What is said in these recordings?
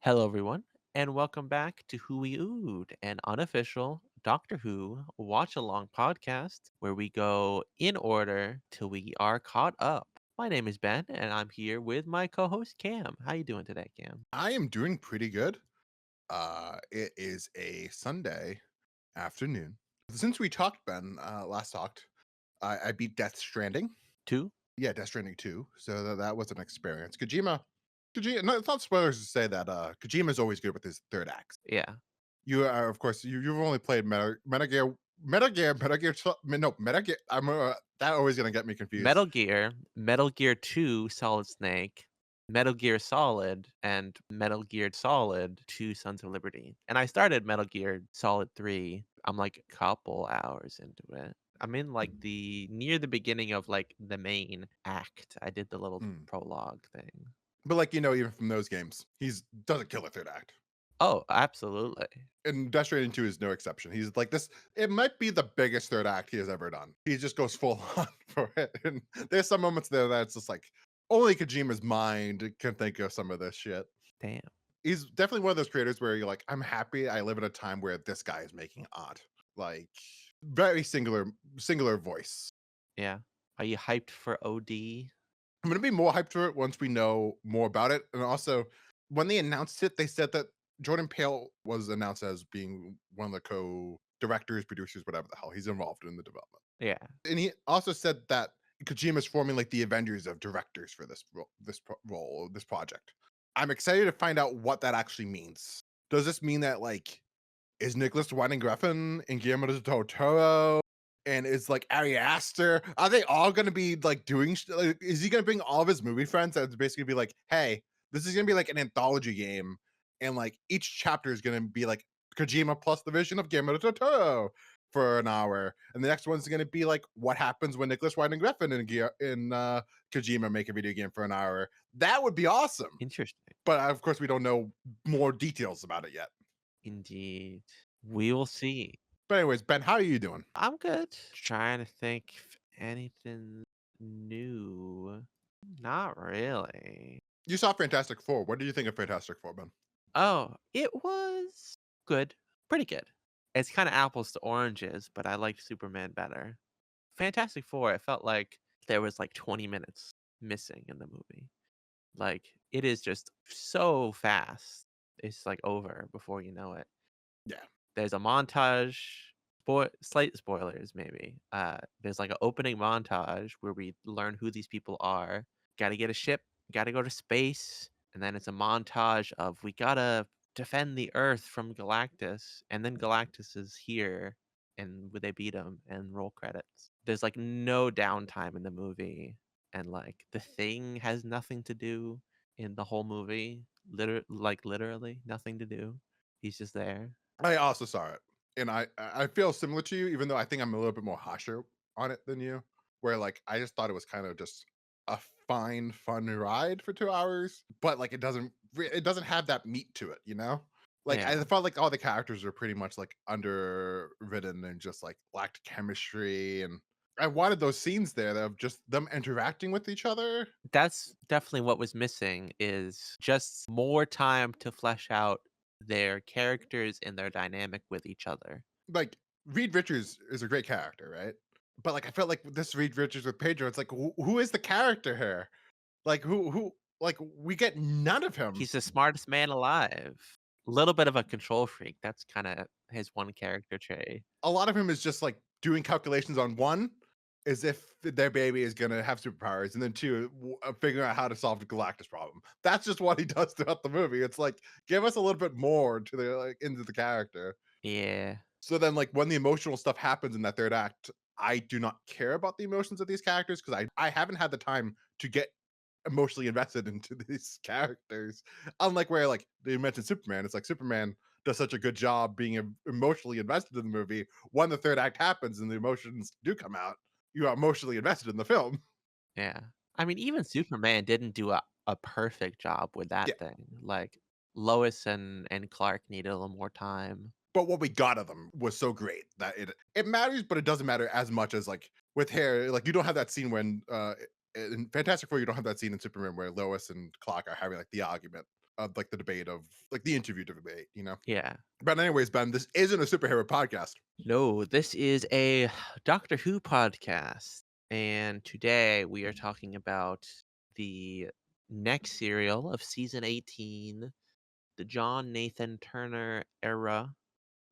Hello, everyone, and welcome back to Who We Ooed, an unofficial Doctor Who watch along podcast where we go in order till we are caught up. My name is Ben, and I'm here with my co-host Cam. How you doing today, Cam? I am doing pretty good. It is a Sunday afternoon. Since we talked, Ben, last talked, I beat Death Stranding. Two? Yeah, Death Stranding 2. So that was an experience. Kojima, no, it's not spoilers to say that Kojima is always good with his third acts. Yeah. You are, of course, you've only played Metal Gear. That always gonna get me confused. Metal Gear 2, Solid Snake, Metal Gear Solid, and Metal Gear Solid 2, Sons of Liberty. And I started Metal Gear Solid 3. I'm like a couple hours into it. I'm in like the near the beginning of like the main act. I did the little Mm. prologue thing. But even from those games, he's doesn't kill a third act. Oh, absolutely. And Death Stranding 2 is no exception. He's like this. It might be the biggest third act he has ever done. He just goes full on for it. And there's some moments there that it's just like only Kojima's mind can think of some of this shit. Damn. He's definitely one of those creators where you're like, I'm happy I live in a time where this guy is making art. Like very singular voice. Yeah. Are you hyped for OD? I'm gonna be more hyped for it once we know more about it. And also, when they announced it, they said that Jordan Peele was announced as being one of the co-directors, producers, whatever the hell. He's involved in the development. Yeah. And he also said that Kojima's forming like the Avengers of directors for this project. I'm excited to find out what that actually means. Does this mean that like is Nicholas Winding Refn and Guillermo del Toro and is like Ari Aster? Are they all going to be like doing? Like, is he going to bring all of his movie friends and basically be like, "Hey, this is going to be like an anthology game, and like each chapter is going to be like Kojima plus the vision of Guillermo del Toro for an hour, and the next one's going to be like what happens when Nicholas Winding Refn and Kojima make a video game for an hour." That would be awesome. Interesting. But of course, we don't know more details about it yet. Indeed. We will see. But anyways, Ben, how are you doing? I'm good. Trying to think if anything new. Not really. You saw Fantastic Four. What do you think of Fantastic Four, Ben? Oh, it was good. Pretty good. It's kind of apples to oranges, but I liked Superman better. Fantastic Four, it felt like there was like 20 minutes missing in the movie. Like, it is just so fast. It's like over before you know it. Yeah. There's a montage, slight spoilers maybe. There's like an opening montage where we learn who these people are. Gotta get a ship, gotta go to space, and then it's a montage of we gotta defend the Earth from Galactus, and then Galactus is here, and they beat him, and roll credits. There's like no downtime in the movie, and like the Thing has nothing to do in the whole movie. Literally nothing to do. He's just there. I also saw it. And I feel similar to you, even though I think I'm a little bit more harsher on it than you. Where like I just thought it was kind of just a fine, fun ride for 2 hours, but like it doesn't have that meat to it, you know? Like I Yeah. felt like all the characters were pretty much like underwritten and just like lacked chemistry. And I wanted those scenes there of just them interacting with each other. That's definitely what was missing is just more time to flesh out their characters and their dynamic with each other. Like Reed Richards is a great character, right? But like I felt like with this Reed Richards with Pedro, it's like who is the character here? Like who like we get none of him. He's the smartest man alive. Little bit of a control freak. That's kind of his one character trait. A lot of him is just like doing calculations on one, as if their baby is gonna have superpowers, and then two, figuring out how to solve the Galactus problem. That's just what he does throughout the movie. It's like give us a little bit more to the like into the character. Yeah. So then, like when the emotional stuff happens in that third act, I do not care about the emotions of these characters because I haven't had the time to get emotionally invested into these characters. Unlike where like they mentioned Superman, it's like Superman does such a good job being emotionally invested in the movie. When the third act happens and the emotions do come out, you are emotionally invested in the film. Yeah. I mean, even Superman didn't do a perfect job with Yeah, that thing. Like Lois and Clark needed a little more time. but what we got of them was so great that it matters, but it doesn't matter as much as like with hair. Like you don't have that scene when in Fantastic Four, you don't have that scene in Superman where Lois and Clark are having like the argument. of like the debate of like the interview debate, you know. Yeah. But anyways, Ben, this isn't a superhero podcast. No, this is a Doctor Who podcast. And today we are talking about the next serial of season 18. The John Nathan Turner era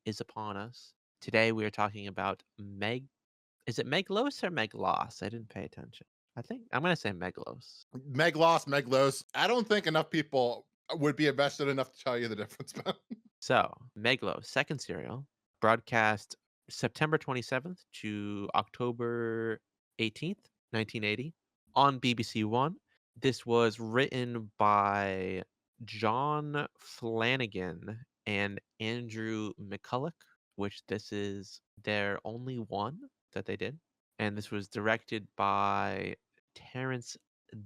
is upon us. Today we are talking about Is it Meglos or Meglos? I didn't pay attention. I think I'm going to say Meglos. Meglos. I don't think enough people would be invested enough to tell you the difference, Ben. So, Meglos, second serial, broadcast September 27th to October 18th, 1980, on BBC One. This was written by John Flanagan and Andrew McCulloch, which this is their only one that they did. And this was directed by Terrence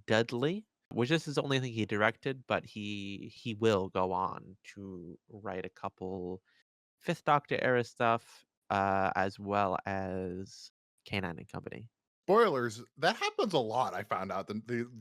Dudley, which this is the only thing he directed, but he will go on to write a couple Fifth Doctor era stuff, as well as Canine and Company. Spoilers, that happens a lot. I found out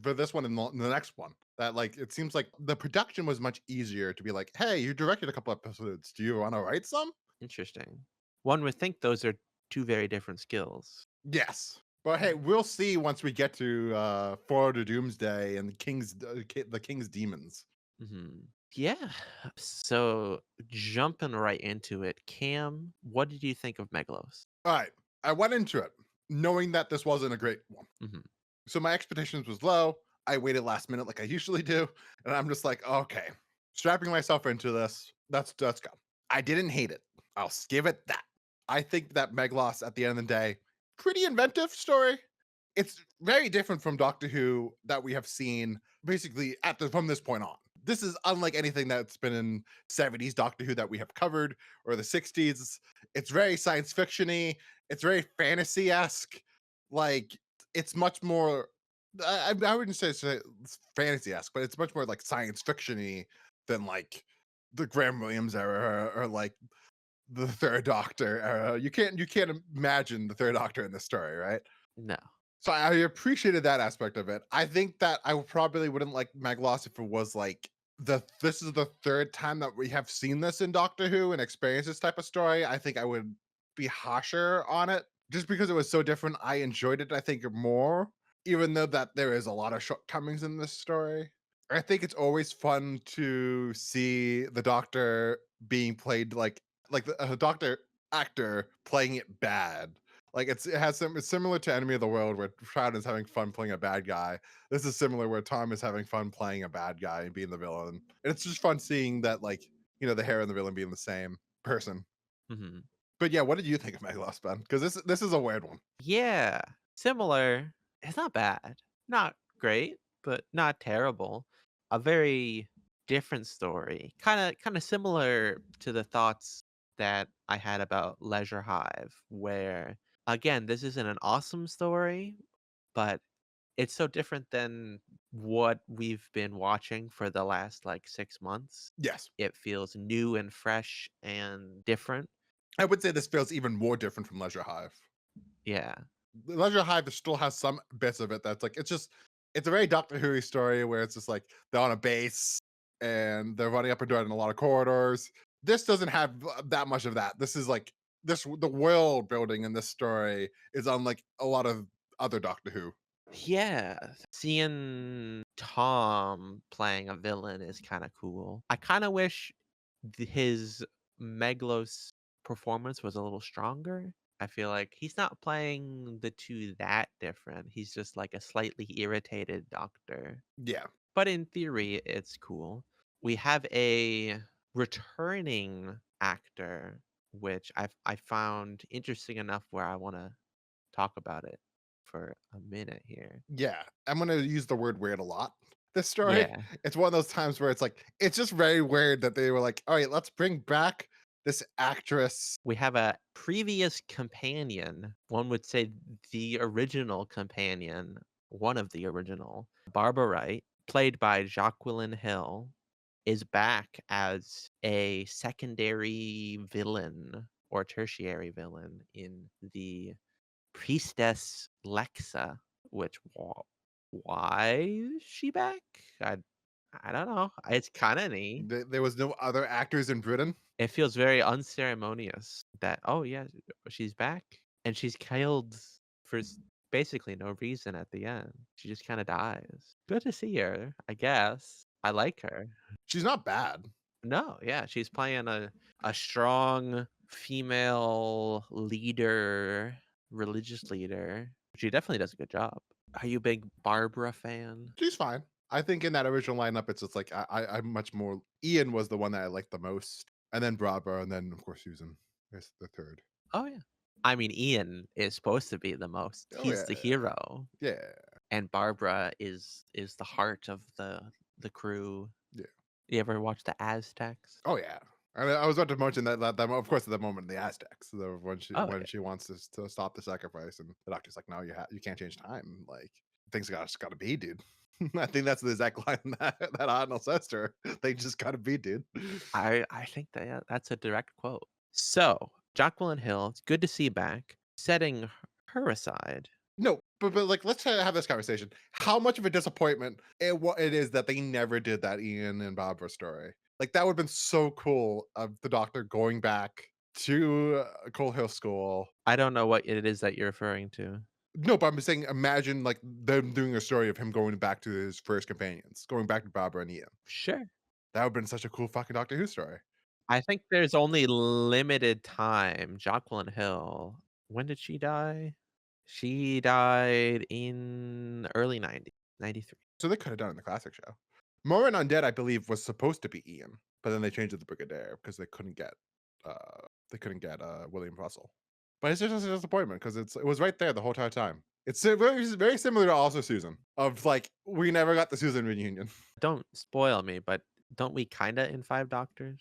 for this one and the next one. That like it seems like the production was much easier to be like, hey, you directed a couple episodes. Do you want to write some? Interesting. One would think those are two very different skills. Yes. But hey, we'll see once we get to Forward to Doomsday and the King's Demons. Hmm. Yeah. So jumping right into it, Cam, what did you think of Meglos? All right. I went into it knowing that this wasn't a great one. Hmm. So my expectations was low. I waited last minute like I usually do. And I'm just like, okay, strapping myself into this. Let's go. I didn't hate it. I'll give it that. I think that Meglos at the end of the day, pretty inventive story. It's very different from Doctor Who that we have seen basically from this point on. This is unlike anything that's been in 70s Doctor Who that we have covered or the 60s. It's very science fiction-y. It's very fantasy-esque. Like it's much more I wouldn't say it's fantasy-esque, but it's much more like science fiction-y than like the Graham Williams era or like the Third Doctor era. You can't imagine the Third Doctor in this story, right? No. So I appreciated that aspect of it. I think that I probably wouldn't like Meglos if it was like this is the third time that we have seen this in Doctor Who and experienced this type of story. I think I would be harsher on it just because it was so different. I enjoyed it, I think, more, even though that there is a lot of shortcomings in this story. I think it's always fun to see the Doctor being played like the Doctor actor playing it bad. Like it's similar to Enemy of the World where Shroud is having fun playing a bad guy. This is similar where Tom is having fun playing a bad guy and being the villain. And it's just fun seeing that like, the hero and the villain being the same person. Hmm. But yeah, what did you think of Meglos, Ben? Because this is a weird one. Yeah, similar. It's not bad. Not great, but not terrible. A very different story. Kind of similar to the thoughts that I had about Leisure Hive, where again, this isn't an awesome story, but it's so different than what we've been watching for the last like 6 months. Yes. It feels new and fresh and different. I would say this feels even more different from Leisure Hive. Yeah. Leisure Hive still has some bits of it that's like it's a very Doctor Who story where it's just like they're on a base and they're running up and down in a lot of corridors. This doesn't have that much of that. This is like the world building in this story is unlike a lot of other Doctor Who. Yeah, seeing Tom playing a villain is kind of cool. I kind of wish his Meglos performance was a little stronger. I feel like he's not playing the two that different. He's just like a slightly irritated doctor. Yeah. But in theory, it's cool. We have a returning actor, which I found interesting enough where I want to talk about it for a minute here. Yeah. I'm gonna use the word weird a lot. This story. Yeah. It's one of those times where it's like, it's just very weird that they were like, all right, let's bring back this actress. We have a previous companion, one would say the original companion, one of the original, Barbara Wright, played by Jacqueline Hill, is back as a secondary villain or tertiary villain in the Priestess Lexa, which why is she back? I don't know. It's kind of neat. There was no other actors in Britain. It feels very unceremonious that, oh, yeah, she's back. And she's killed for basically no reason at the end. She just kind of dies. Good to see her, I guess. I like her. She's not bad. No, yeah, she's playing a strong female leader, religious leader. She definitely does a good job. Are you a big Barbara fan? She's fine. I think in that original lineup, it's just like I'm much more. Ian was the one that I liked the most, and then Barbara, and then of course Susan is the third. Oh yeah. I mean, Ian is supposed to be the most. Oh He's yeah, the hero, yeah, and Barbara is the heart of the crew. yeah. You ever watch the Aztecs? Oh yeah. I mean, I was about to mention that of course at the moment the Aztecs, when Oh when yeah. she wants to stop the sacrifice, and the doctor's like, no, you can't change time. Like things gotta be, dude. I think that's the exact line that Arnold says to her. They just gotta be, dude. I think that yeah, that's a direct quote. So, Jacqueline Hill, it's good to see you back. Setting her aside. No, but like let's have this conversation. How much of a disappointment it is that they never did that Ian and Barbara story? Like that would have been so cool of the doctor going back to Coal Hill School. I don't know what it is that you're referring to. No, but I'm saying imagine like them doing a story of him going back to his first companions, going back to Barbara and Ian. Sure. That would have been such a cool fucking Doctor Who story. I think there's only limited time. Jacqueline Hill, when did she die? She died in the early 90s, 93. So they could have done it in the classic show. Morin Undead, I believe, was supposed to be Ian, but then they changed it to Brigadier because they couldn't get William Russell. But it's just a disappointment because it was right there the whole entire time. It's very similar to also Susan of like we never got the Susan reunion. Don't spoil me, but don't we kinda in Five Doctors?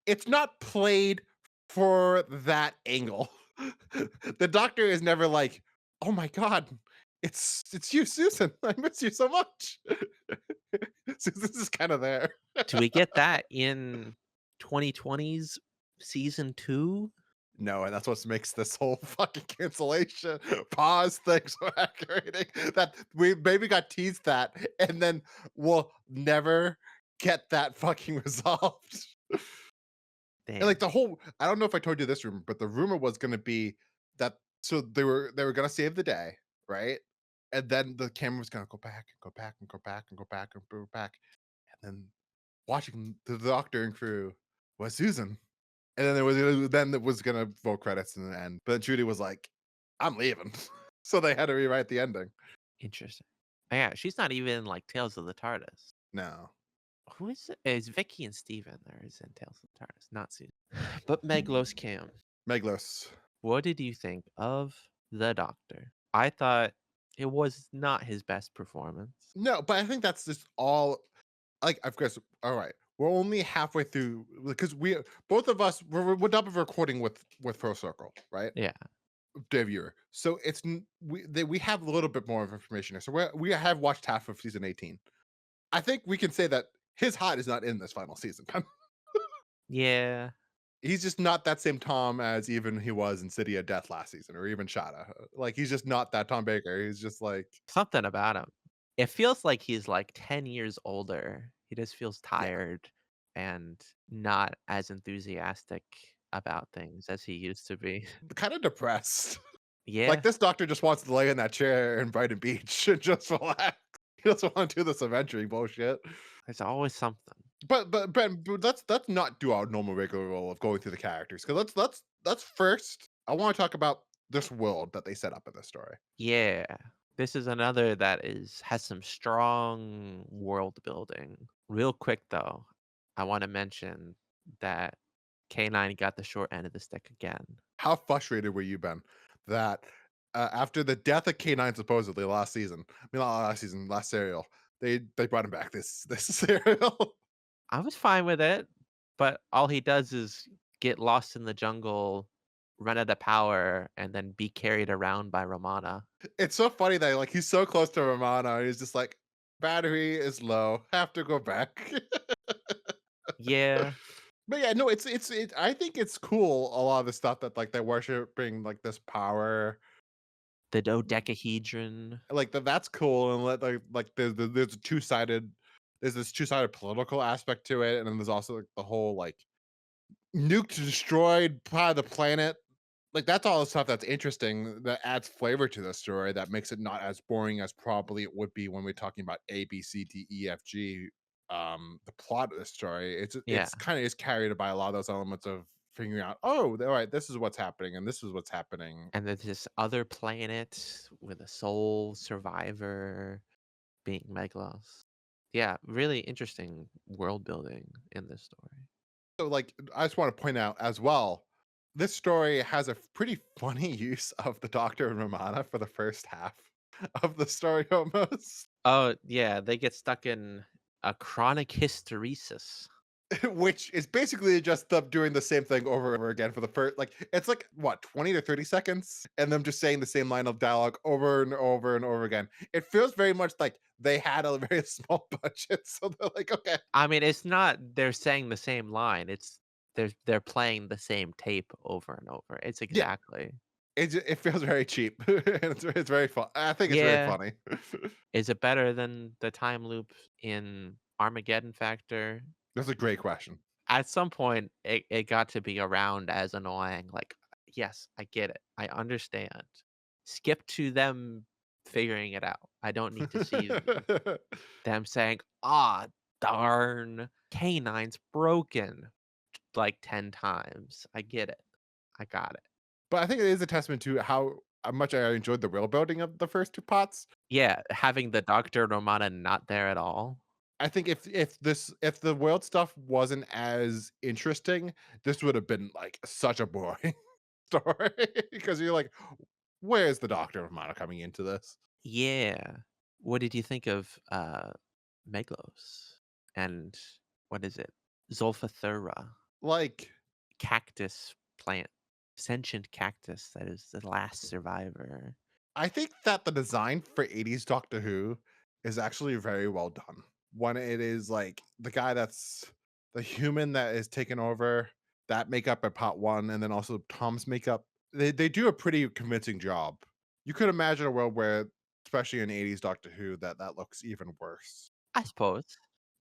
It's not played for that angle. The doctor is never like, "Oh my god, it's you, Susan. I miss you so much." Susan's just kind of there. Do we get that in 2020's season 2? No, and that's what makes this whole fucking cancellation pause thing so aggravating. That we maybe got teased that, and then we'll never get that fucking resolved. And like Damn. the whole, I don't know if I told you this rumor, but the rumor was going to be that so they were going to save the day, right? And then the camera was going to go back and go back and go back and go back and go back, and then watching the doctor and crew was Susan, and then it was going to roll credits in the end. But then Trudy was like, "I'm leaving," so they had to rewrite the ending. Interesting. Oh, yeah, she's not even in, like, Tales of the TARDIS. No, Who is it? It's Vicky and Steven there is in Tales of the TARDIS, not Susan. But Meglos Cam, Meglos. what did you think of the Doctor? I thought it was not his best performance. No, but I think that's just all. Like, of course, all right. We're only halfway through because we both of us we're double recording with Pro Circle, right? Yeah. Debut. So we have a little bit more of information here. So we have watched half of season 18. I think we can say that his heart is not in this final season. Yeah. He's just not that same Tom as even he was in City of Death last season, or even Shada. Like he's just not that Tom Baker. He's just like, Something about him. It feels like he's like 10 years older. He just feels yeah, tired and not as enthusiastic about things as he used to be. kind of depressed. Like Yeah, this doctor just wants to lay in that chair in Brighton Beach and just relax. He doesn't want to do this adventuring bullshit. there's always something. But let's not do our normal regular role of going through the characters because let's first. I want to talk about this world that they set up in this story. Yeah. This is another that has some strong world building. Real quick though, I want to mention that K9 got the short end of the stick again. How frustrated were you, Ben, that after the death of K9 supposedly last season, I mean not last season, last serial, they brought him back this serial. I was fine with it, but all he does is get lost in the jungle, run out of power, and then be carried around by Romana. It's so funny that like he's so close to Romana, and he's just like battery is low, have to go back. Yeah, But yeah, no, I think it's cool a lot of the stuff that like they're worshiping like this power. the dodecahedron. Like that's cool and let like there's a two-sided there's this two-sided political aspect to it, and then there's also like, the whole like nuked, destroyed part of the planet. Like that's all the stuff that's interesting that adds flavor to the story that makes it not as boring as probably it would be when we're talking about A, B, C, D, E, F, G. The plot of the story, Yeah. it's kind of is carried by a lot of those elements of figuring out, oh, all right, this is what's happening, and this is what's happening. And there's this other planet with a sole survivor being Meglos. Yeah, really interesting world building in this story. So, like, I just want to point out as well, this story has a pretty funny use of the Doctor and Romana for the first half of the story almost. Oh, yeah, they get stuck in a chronic hysteresis. Which is basically just them doing the same thing over and over again for the first like it's like what 20 to 30 seconds and them just saying the same line of dialogue over and over and over again. It feels very much like they had a very small budget, so they're like, okay, I mean, it's not they're saying the same line. It's they're playing the same tape over and over. It's yeah, exactly. it feels very cheap. And it's very fun. I think it's very Yeah. funny. Is it better than the time loop in Armageddon Factor? That's a great question. At some point, it got to be around as annoying. Like, yes, I get it. I understand. Skip to them figuring it out. I don't need to see them saying, "Ah, darn, canine's broken," like 10 times. I get it. I got it. But I think it is a testament to how much I enjoyed the real building of the first two pots. Yeah, having the Doctor Romana not there at all. I think if the world stuff wasn't as interesting, this would have been like such a boring story because you're like, where's the Doctor of Mana coming into this? Yeah. What did you think of Meglos? And what is it? Zolfathura, Like, cactus plant, sentient cactus that is the last survivor. I think that the design for 80s Doctor Who is actually very well done. When it is like the guy that's the human that is taken over, that makeup at part one, and then also Tom's makeup, they do a pretty convincing job. You could imagine a world where, especially in 80s Doctor Who, that looks even worse. I suppose.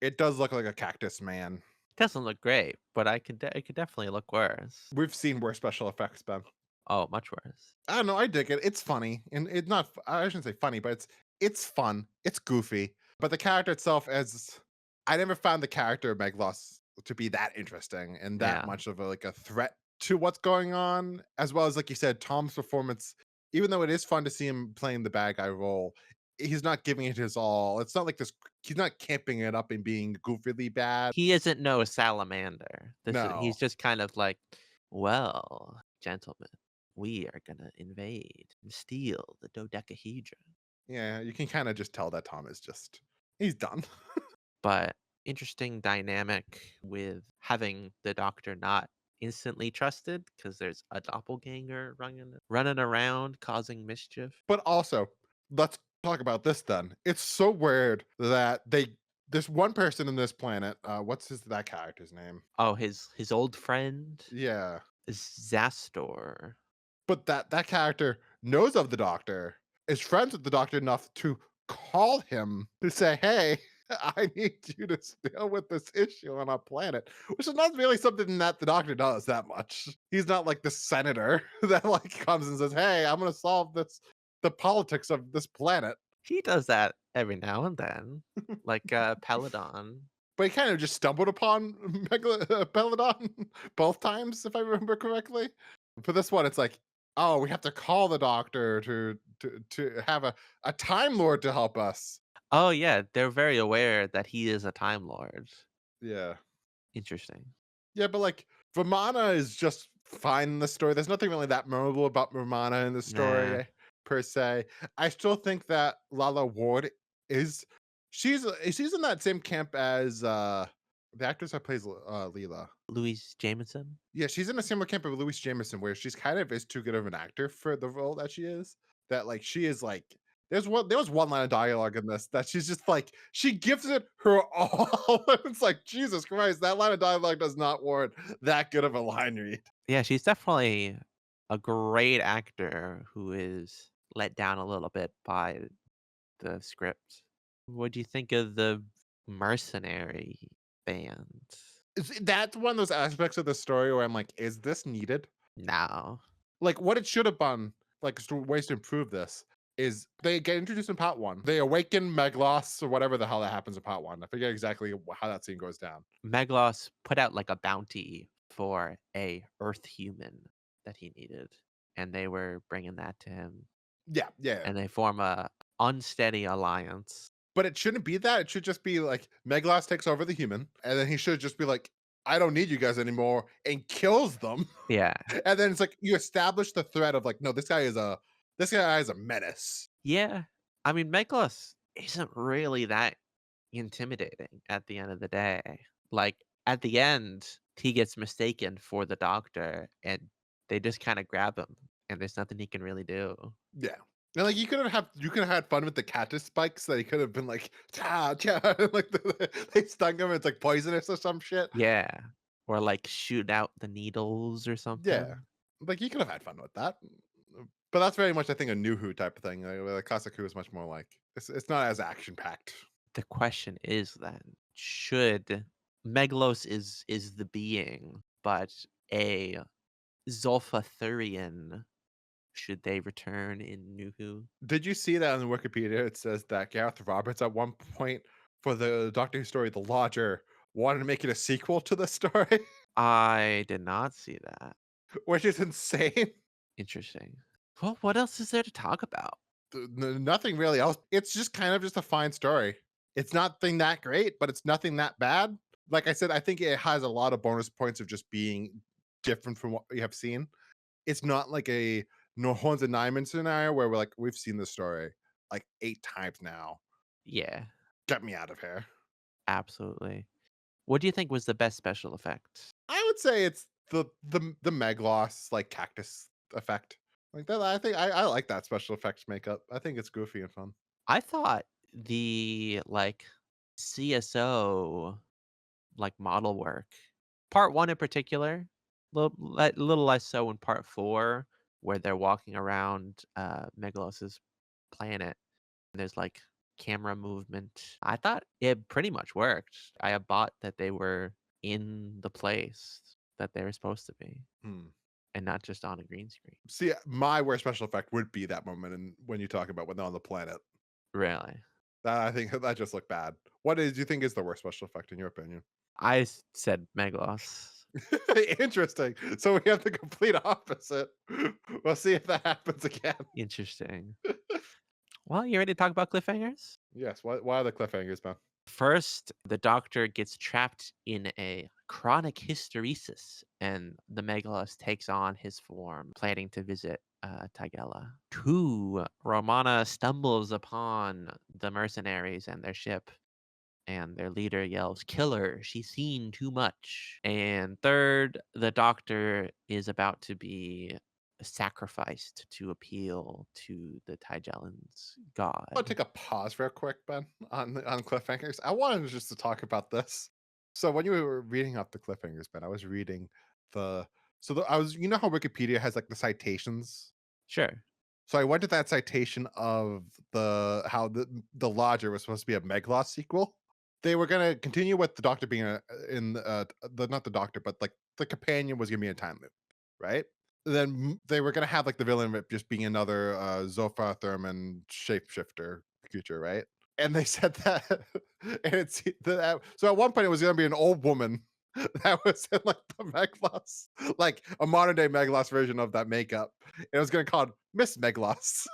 It does look like a cactus man. Doesn't look great, but it could definitely look worse. We've seen worse special effects, Ben. Oh, much worse. I don't know. I dig it. It's funny, and it's not. I shouldn't say funny, but it's fun. It's goofy, but the character itself, as I never found the character of Meglos to be that interesting and that Yeah. much of a, like a threat to what's going on. As well as, like you said, Tom's performance. Even though it is fun to see him playing the bad guy role, he's not giving it his all. It's not like this. He's not camping it up and being goofily bad. He isn't no salamander. He's No. just kind of like, well, gentlemen, we are gonna invade and steal the dodecahedron. Yeah, you can kind of just tell that Tom is just he's done. But interesting dynamic with having the doctor not instantly trusted because there's a doppelganger running around causing mischief. But also, let's talk about this then. It's so weird that this one person in this planet, what's his that character's name? Oh, his old friend Yeah. Zastor. But that character knows of the doctor, is friends with the doctor enough to call him to say, "Hey, I need you to deal with this issue on our planet," which is not really something that the doctor does that much. He's not like the senator that like comes and says, "Hey, I'm gonna solve the politics of this planet." He does that every now and then, like Peladon. But he kind of just stumbled upon Peladon both times, if I remember correctly. For this one, it's like, oh, we have to call the doctor to have a time lord to help us. Oh yeah, they're very aware that he is a time lord. Yeah. Interesting. Yeah, but like Vamana is just fine in the story. There's nothing really that memorable about Vamana in the Nah, story per se. I still think that Lala Ward is she's in that same camp as the actress that plays Leela. Louise Jameson. Yeah, she's in a similar camp of Louis Jameson, where she's kind of is too good of an actor for the role that she is. That like she is like there was one line of dialogue in this that she's just like she gives it her all. It's like Jesus Christ, that line of dialogue does not warrant that good of a line read. Yeah, she's definitely a great actor who is let down a little bit by the script. What do you think of the mercenary band. That's one of those aspects of the story where I'm like, is this needed? No. Like, what it should have been, like, ways to improve this is they get introduced in part one. They awaken Meglos or whatever the hell that happens in part one. I forget exactly how that scene goes down. Meglos put out like a bounty for a Earth human that he needed, and they were bringing that to him, Yeah, yeah. and they form a unsteady alliance. But it shouldn't be that. It should just be like Meglos takes over the human, and then he should just be like, I don't need you guys anymore, and kills them. Yeah. And then it's like you establish the threat of like, no, this guy is a menace. Yeah. I mean, Meglos isn't really that intimidating at the end of the day. Like, at the end, he gets mistaken for the doctor, and they just kinda grab him, and there's nothing he can really do. Yeah. And like you could have had fun with the cactus spikes that he could have been like, cha, cha, like they stung him, it's like poisonous or some shit. Yeah. Or, like, shoot out the needles or Yeah. something. Like you could have had fun with that. But that's very much, I think, a new Who type of thing. The classic Who is much more like it's not as action packed. The question is then, should Meglos is the being, but a Zolfathurian, should they return in New Who? Did you see that on Wikipedia? It says that Gareth Roberts at one point for the Doctor Who story, The Lodger, wanted to make it a sequel to the story, I did not see that. which is insane. Interesting. Well, what else is there to talk about? Nothing really else. It's just kind of just a fine story. It's nothing that great, but it's nothing that bad. Like I said, I think it has a lot of bonus points of just being different from what we have seen. It's not like a no horns and Nyman scenario where we've seen this story like 8 times now. Yeah, Get me out of here. absolutely. What do you think was the best special effect? I would say it's the Meglos like cactus effect. Like that, I think I like that special effects makeup. I think it's goofy and fun. I thought the like CSO like model work, part one in particular, little less so in part four, where they're walking around Megalos's planet. And there's like camera movement. I thought it pretty much worked. I bought that they were in the place that they were supposed to be Hmm. and not just on a green screen. See, my worst special effect would be that moment, and when you talk about when they're on the planet, Really. that I think that just looked bad. What do you think is the worst special effect in your opinion? Said Meglos. Interesting. So we have the complete opposite. We'll see if that happens again. Interesting. Well, you ready to talk about cliffhangers? Yes. Why are the cliffhangers, man? First, the doctor gets trapped in a chronic hysteresis, and the Megalos takes on his form, planning to visit Tigella. Two, Romana stumbles upon the mercenaries and their ship, and their leader yells, "Kill her! She's seen too much." And third, the doctor is about to be sacrificed to appeal to the Tigellan's I want to god. take a pause real quick, Ben, on cliffhangers. I wanted just to talk about this. So when you were reading off the cliffhangers, Ben, I was reading the I was you know how Wikipedia has like the citations. Sure. So I went to that citation of how the Lodger was supposed to be a Meglos sequel. They were gonna continue with the Doctor being in the not the Doctor, but like the companion was gonna be in time loop, right? Then they were gonna have like the villain of it just being another Zofar Thurman shapeshifter creature, right? And they said that, and it's so at one point it was gonna be an old woman that was in like the Meglos, like a modern day Meglos version of that makeup. It was gonna be called Miss Meglos.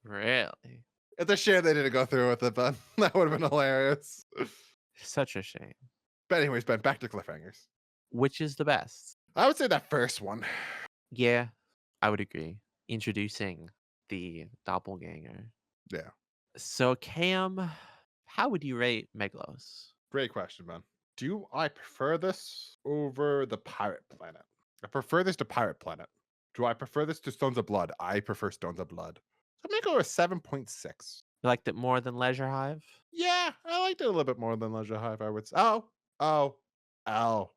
Really? It's a shame they didn't go through with it, but that would have been hilarious. Such a shame. But anyways, Ben, back to cliffhangers. Which is the best? I would say that first one. Yeah, I would agree. Introducing the doppelganger. Yeah. So, Cam, how would you rate Meglos? Great question, man. Do I prefer this over the Pirate Planet? I prefer this to Pirate Planet. Do I prefer this to Stones of Blood? I prefer Stones of Blood. I'm gonna go with 7.6. You liked it more than Leisure Hive? Yeah, I liked it a little bit more than Leisure Hive, I would say. Oh, oh.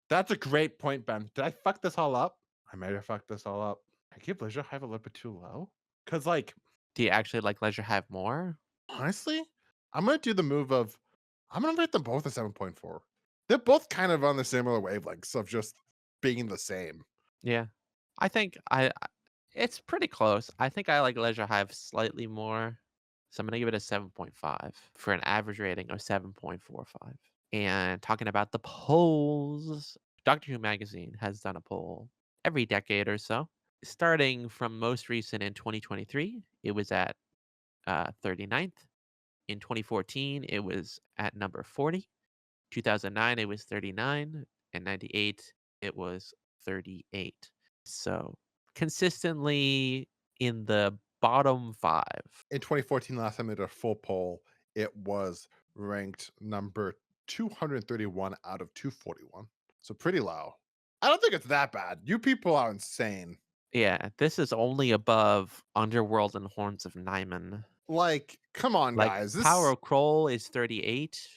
That's a great point, Ben. Did I fuck this all up? I might have fucked this all up. I give Leisure Hive a little bit too low. Cause like, Do you actually like Leisure Hive more? honestly, I'm gonna do the move of I'm gonna rate them both a 7.4. They're both kind of on the similar wavelengths of just being the same. Yeah. I think it's pretty close. I think I like Leisure Hive slightly more. So I'm gonna give it a 7.5 for an average rating of 7.45. And talking about the polls, Doctor Who Magazine has done a poll every decade or so. Starting from most recent in 2023, it was at 39th. In 2014, it was at number 40. 2009, it was 39. And 98, it was 38. So consistently in the bottom five. In 2014, last time they did a full poll, it was ranked number 231 out of 241. So pretty low. I don't think it's that bad. You people are insane. Yeah, this is only above Underworld and Horns of Nyman. Like, come on, Like guys. Power This of Kroll is 38.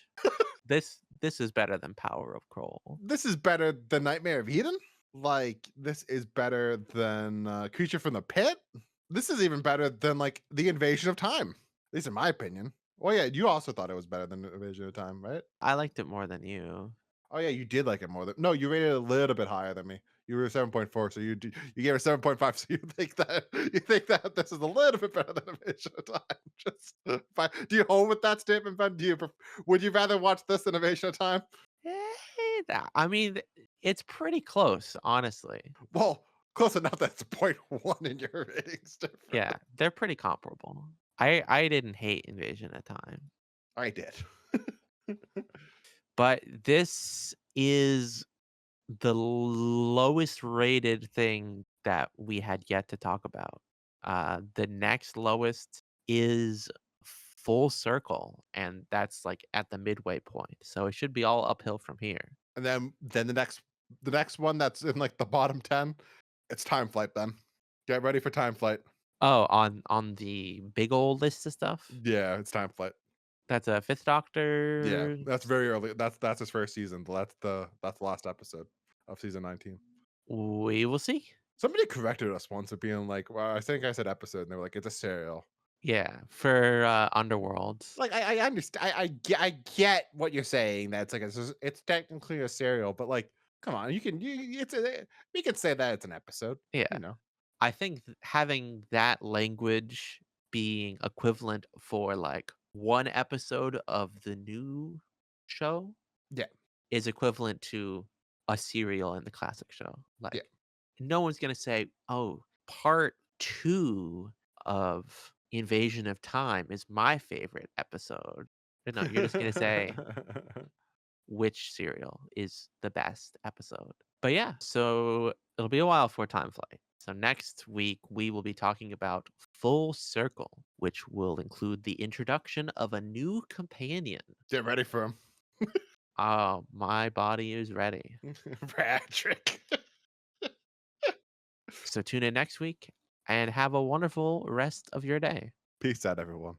This is better than Power of Kroll. this is better than Nightmare of Eden. Like, this is better than Creature from the Pit. This is even better than like the Invasion of Time. At least in my opinion. Oh yeah, you also thought it was better than Invasion of Time, right? I liked it more than you. Oh yeah, you did like it more than no, you rated it a little bit higher than me. You were 7.4, so you gave it 7.5, so you think that this is a little bit better than Invasion of Time. Just do you hold with that statement, Ben? Would you rather watch this than Invasion of Time? I mean, it's pretty close, honestly. Well, close enough that's a point one in your ratings difference. Yeah, they're pretty comparable. I didn't hate Invasion at Time, I did. but this is the lowest rated thing that we had yet to talk about. The next lowest is Full Circle, and that's like at the midway point. So it should be all uphill from here. And then the next one that's in like the bottom 10, it's Time Flight then. Get ready for Time Flight. Oh, on the big old list of stuff. Yeah, it's Time Flight. That's a Fifth Yeah, Doctor. that's very early. That's his first season. That's the last episode of season 19. We will see. Somebody corrected us once of being like, "Well, I think I said episode," and they were like, "It's a serial." Yeah, for Underworld. Like, I understand. I get what you're saying. That's like it's technically a serial, but like, come on, we can say that it's an episode. Yeah. You know? I think having that language being equivalent for like one episode of the new show Yeah, is equivalent to a serial in the classic show. yeah. Like, no one's going to say, oh, part two of Invasion of Time is my favorite episode. No, you're just going to say, which serial is the best episode. But yeah, so it'll be a while for Time Flight. So next week we will be talking about Full Circle, which will include the introduction of a new companion. Get ready for him, Oh, my body is ready. Patrick. So tune in next week and have a wonderful rest of your day. Peace out, everyone.